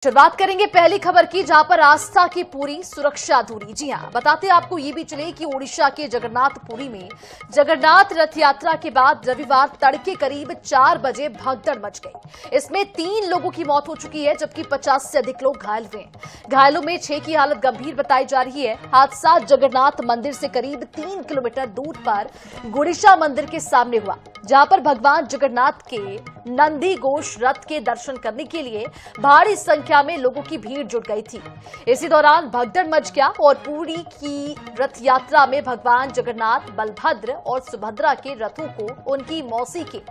शुरुआत करेंगे पहली खबर की, जहां पर आस्था की पूरी सुरक्षा अधूरी। जी हां, बताते आपको ये भी चले कि ओडिशा के जगन्नाथपुरी में जगन्नाथ रथ यात्रा के बाद रविवार तड़के करीब 4 बजे भगदड़ मच गई। इसमें 3 लोगों की मौत हो चुकी है, जबकि 50 से अधिक लोग घायल हुए हैं। घायलों में 6 की हालत गंभीर बताई जा रही है। हादसा जगन्नाथ मंदिर से करीब 3 किलोमीटर दूर पर गुड़ीचा मंदिर के सामने हुआ, जहां पर भगवान जगन्नाथ के नंदी घोष रथ के दर्शन करने के लिए भारी संख्या में लोगों की भीड़ जुट गई थी। इसी दौरान भगदड़ मच गया और पूरी की रथ यात्रा में भगवान जगन्नाथ, बलभद्र और सुभद्रा के रथों को उनकी मौसी के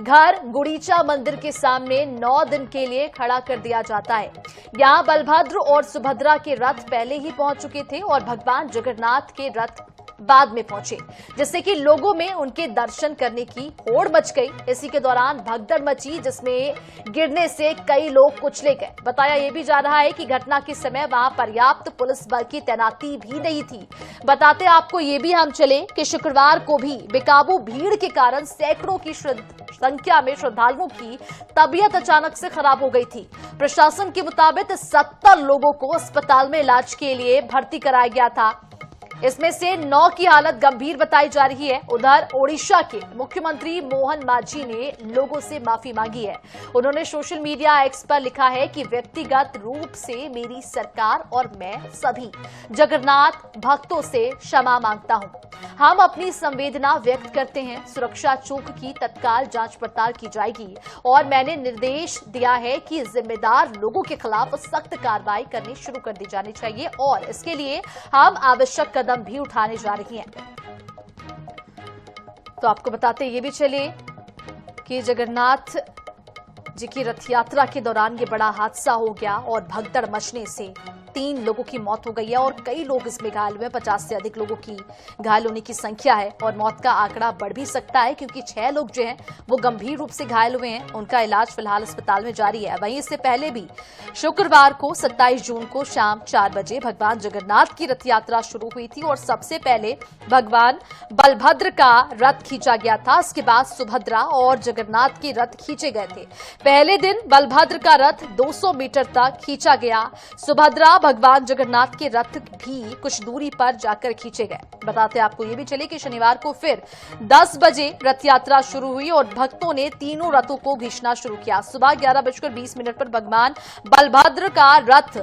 घर गुड़ीचा मंदिर के सामने 9 दिन के लिए खड़ा कर दिया जाता है। यहां बलभद्र और सुभद्रा के रथ पहले ही पहुंच चुके थे और भगवान जगन्नाथ के रथ बाद में पहुंचे, जिससे कि लोगों में उनके दर्शन करने की होड़ मच गई। इसी के दौरान भगदड़ मची, जिसमें गिरने से कई लोग कुचले गए। बताया यह भी जा रहा है कि घटना के समय वहां पर्याप्त पुलिस बल की तैनाती भी नहीं थी। बताते आपको ये भी हम चले कि शुक्रवार को भी बेकाबू भीड़ के कारण सैकड़ों की संख्या में श्रद्धालुओं की तबीयत अचानक से खराब हो गई थी। प्रशासन के मुताबिक 70 लोगों को अस्पताल में इलाज के लिए भर्ती कराया गया था। इसमें से 9 की हालत गंभीर बताई जा रही है। उधर ओडिशा के मुख्यमंत्री मोहन मांझी ने लोगों से माफी मांगी है। उन्होंने सोशल मीडिया एक्स पर लिखा है कि व्यक्तिगत रूप से मेरी सरकार और मैं सभी जगन्नाथ भक्तों से क्षमा मांगता हूं। हम अपनी संवेदना व्यक्त करते हैं। सुरक्षा चूक की तत्काल जांच पड़ताल की जाएगी और मैंने निर्देश दिया है कि जिम्मेदार लोगों के खिलाफ सख्त कार्रवाई करनी शुरू कर दी जानी चाहिए और इसके लिए हम आवश्यक कदम भी उठाने जा रही हैं। तो आपको बताते ये भी चले कि जगन्नाथ जी की रथ यात्रा के दौरान ये बड़ा हादसा हो गया और भगदड़ मचने से 3 लोगों की मौत हो गई है और कई लोग इसमें घायल हुए। 50 से अधिक लोगों की घायल होने की संख्या है और मौत का आंकड़ा बढ़ भी सकता है, क्योंकि 6 लोग जो हैं वो गंभीर रूप से घायल हुए हैं। उनका इलाज फिलहाल अस्पताल में जारी है। वहीं इससे पहले भी शुक्रवार को 27 जून को शाम 4 बजे भगवान जगन्नाथ की रथ यात्रा शुरू हुई थी और सबसे पहले भगवान बलभद्र का रथ खींचा गया था। इसके बाद सुभद्रा और जगन्नाथ के रथ खींचे गए थे। पहले दिन बलभद्र का रथ 200 मीटर तक खींचा गया। सुभद्रा भगवान जगन्नाथ के रथ भी कुछ दूरी पर जाकर खींचे गए। बताते आपको ये भी चले कि शनिवार को फिर 10 बजे रथ यात्रा शुरू हुई और भक्तों ने तीनों रथों को खींचना शुरू किया। सुबह 11:20 पर भगवान बलभद्र का रथ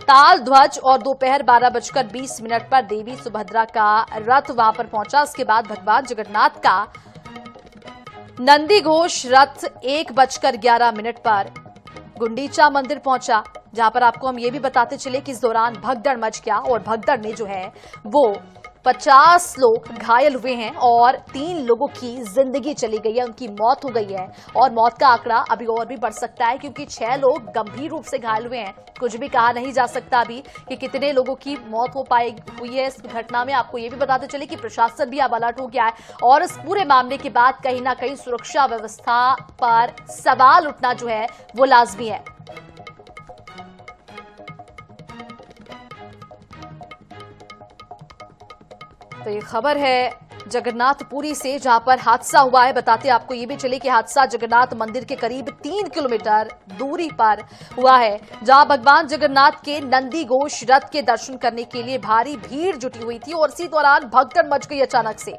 ताल ध्वज और दोपहर 12:20 पर देवी सुभद्रा का रथ वहां पर पहुंचा। इसके बाद भगवान जगन्नाथ का नंदी घोष रथ 1:11 पर गुंडीचा मंदिर पहुंचा, जहां पर आपको हम ये भी बताते चले कि इस दौरान भगदड़ मच गया और भगदड़ में जो है वो 50 लोग घायल हुए हैं और 3 लोगों की जिंदगी चली गई है, उनकी मौत हो गई है और मौत का आंकड़ा अभी और भी बढ़ सकता है, क्योंकि 6 लोग गंभीर रूप से घायल हुए हैं। कुछ भी कहा नहीं जा सकता अभी कि कितने लोगों की मौत हुई है इस घटना में। आपको ये भी बताते चले कि प्रशासन भी अब अलर्ट हो गया है और इस पूरे मामले के बाद कहीं ना कहीं सुरक्षा व्यवस्था पर सवाल उठना जो है वो लाजमी है। तो ये खबर है जगन्नाथपुरी से, जहां पर हादसा हुआ है। बताते आपको ये भी चले कि हादसा जगन्नाथ मंदिर के करीब 3 किलोमीटर दूरी पर हुआ है, जहां भगवान जगन्नाथ के नंदी घोष रथ के दर्शन करने के लिए भारी भीड़ जुटी हुई थी और इसी दौरान भगदड़ मच गई अचानक से।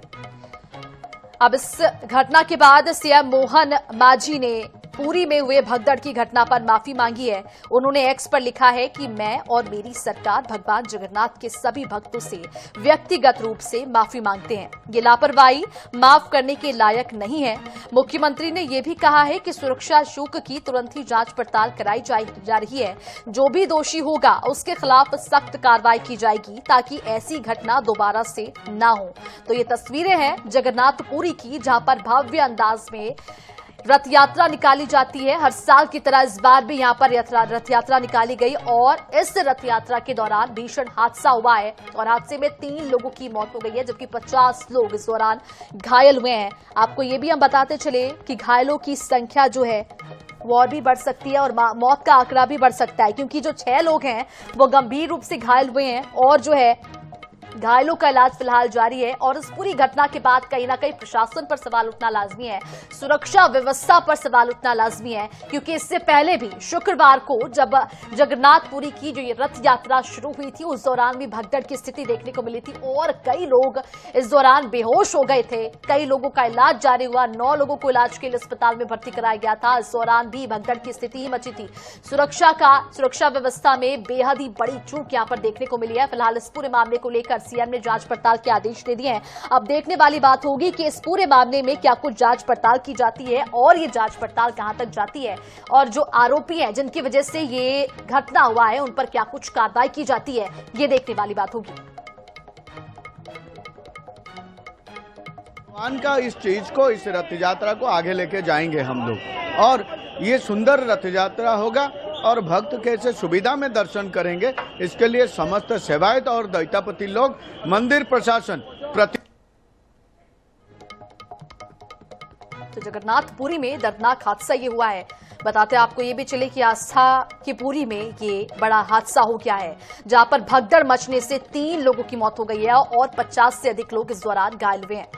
अब इस घटना के बाद सीएम मोहन मांझी ने पुरी में हुए भगदड़ की घटना पर माफी मांगी है। उन्होंने एक्स पर लिखा है कि मैं और मेरी सरकार भगवान जगन्नाथ के सभी भक्तों से व्यक्तिगत रूप से माफी मांगते हैं। ये लापरवाही माफ करने के लायक नहीं है। मुख्यमंत्री ने यह भी कहा है कि सुरक्षा चूक की तुरंत ही जांच पड़ताल कराई जा रही है। जो भी दोषी होगा उसके खिलाफ सख्त कार्रवाई की जाएगी, ताकि ऐसी घटना दोबारा से न हो। तो ये तस्वीरें हैं जगन्नाथपुरी की, जहां पर भव्य अंदाज में रथ यात्रा निकाली जाती है। हर साल की तरह इस बार भी यहां पर रथ यात्रा निकाली गई और इस रथ यात्रा के दौरान भीषण हादसा हुआ है और हादसे में 3 लोगों की मौत हो गई है, जबकि 50 लोग इस दौरान घायल हुए हैं। आपको ये भी हम बताते चले कि घायलों की संख्या जो है वो और भी बढ़ सकती है और मौत का आंकड़ा भी बढ़ सकता है, क्योंकि जो 6 लोग हैं वो गंभीर रूप से घायल हुए हैं और जो है घायलों का इलाज फिलहाल जारी है और इस पूरी घटना के बाद कहीं ना कहीं प्रशासन पर सवाल उठना लाजमी है, सुरक्षा व्यवस्था पर सवाल उठना लाजमी है, क्योंकि इससे पहले भी शुक्रवार को जब जगन्नाथपुरी की जो ये रथ यात्रा शुरू हुई थी उस दौरान भी भगदड़ की स्थिति देखने को मिली थी और कई लोग इस दौरान बेहोश हो गए थे। कई लोगों का इलाज जारी हुआ, 9 लोगों को इलाज के लिए अस्पताल में भर्ती कराया गया था। इस दौरान भी भगदड़ की स्थिति ही मची थी। सुरक्षा व्यवस्था में बेहद ही बड़ी चूक यहां पर देखने को मिली है। फिलहाल इस पूरे मामले को लेकर सीएम ने जांच पड़ताल के आदेश दे दिए हैं। अब देखने वाली बात होगी कि इस पूरे मामले में क्या कुछ जांच पड़ताल की जाती है और ये जांच पड़ताल कहां तक जाती है और जो आरोपी हैं जिनकी वजह से ये घटना हुआ है उन पर क्या कुछ कार्रवाई की जाती है, ये देखने वाली बात होगी। भगवान का इस चीज को, इस रथ यात्रा को आगे लेके जाएंगे हम लोग और ये सुंदर रथ यात्रा होगा और भक्त कैसे सुविधा में दर्शन करेंगे, इसके लिए समस्त सेवायत और दैतापति लोग, मंदिर प्रशासन तो जगन्नाथपुरी में दर्दनाक हादसा ये हुआ है। बताते आपको ये भी चले कि आस्था की पुरी में ये बड़ा हादसा हो गया है, जहां पर भगदड़ मचने से 3 लोगों की मौत हो गई है और 50 से अधिक लोग इस दौरान घायल हुए हैं।